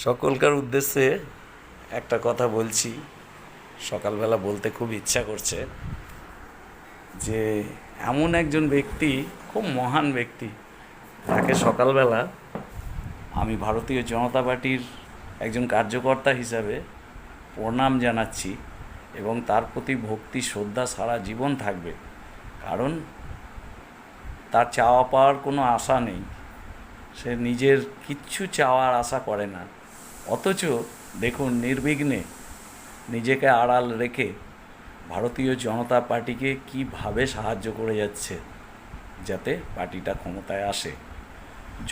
সকলকার উদ্দেশ্যে একটা কথা বলছি, সকালবেলা বলতে খুব ইচ্ছা করছে যে এমন একজন ব্যক্তি, খুব মহান ব্যক্তি, তাকে সকালবেলা আমি ভারতীয় জনতা পার্টির একজন কার্যকর্তা হিসাবে প্রণাম জানাচ্ছি এবং তার প্রতি ভক্তি শ্রদ্ধা সারা জীবন থাকবে। কারণ তার চাওয়া পাওয়ার কোনো আশা নেই, সে নিজের কিচ্ছু চাওয়ার আশা করে না, অথচ দেখুন নির্বিঘ্নে নিজেকে আড়াল রেখে ভারতীয় জনতা পার্টিকে কীভাবে সাহায্য করে যাচ্ছে যাতে পার্টিটা ক্ষমতায় আসে।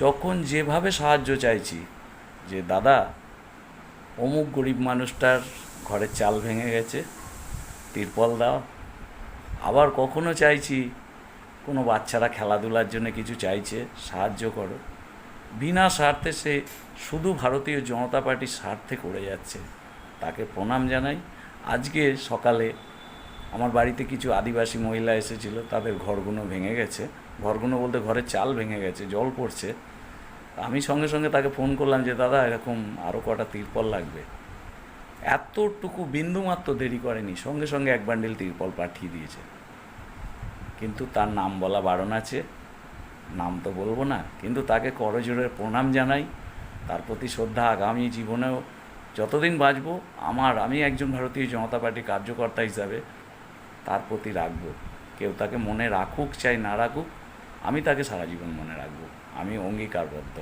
যখন যেভাবে সাহায্য চাইছি যে দাদা অমুক গরিব মানুষটার ঘরের চাল ভেঙে গেছে, তিরপল দাও, আবার কখনো চাইছি কোনো বাচ্চারা খেলাধুলার জন্য কিছু চাইছে, সাহায্য করো। বিনা স্বার্থে সে শুধু ভারতীয় জনতা পার্টির স্বার্থে করে যাচ্ছে, তাকে প্রণাম জানাই। আজকে সকালে আমার বাড়িতে কিছু আদিবাসী মহিলা এসেছিল, তাদের ঘরগুলো ভেঙে গেছে, ঘরগুলো বলতে ঘরের চাল ভেঙে গেছে, জল পড়ছে। আমি সঙ্গে সঙ্গে তাকে ফোন করলাম যে দাদা এরকম আরও কটা তিরপল লাগবে। এতটুকু বিন্দুমাত্র দেরি করেনি, সঙ্গে সঙ্গে এক বান্ডিল তিরপল পাঠিয়ে দিয়েছে। কিন্তু তার নাম বলা বারণ আছে, নাম তো বলবো না, কিন্তু তাকে করজোড়ে প্রণাম জানাই। তার প্রতি শ্রদ্ধা আগামী জীবনেও যতদিন বাঁচব আমি একজন ভারতীয় জনতা পার্টির কার্যকর্তা হিসাবে তার প্রতি রাখবো। কেউ তাকে মনে রাখুক চাই না রাখুক, আমি তাকে সারা জীবন মনে রাখবো, আমি অঙ্গীকারবদ্ধ।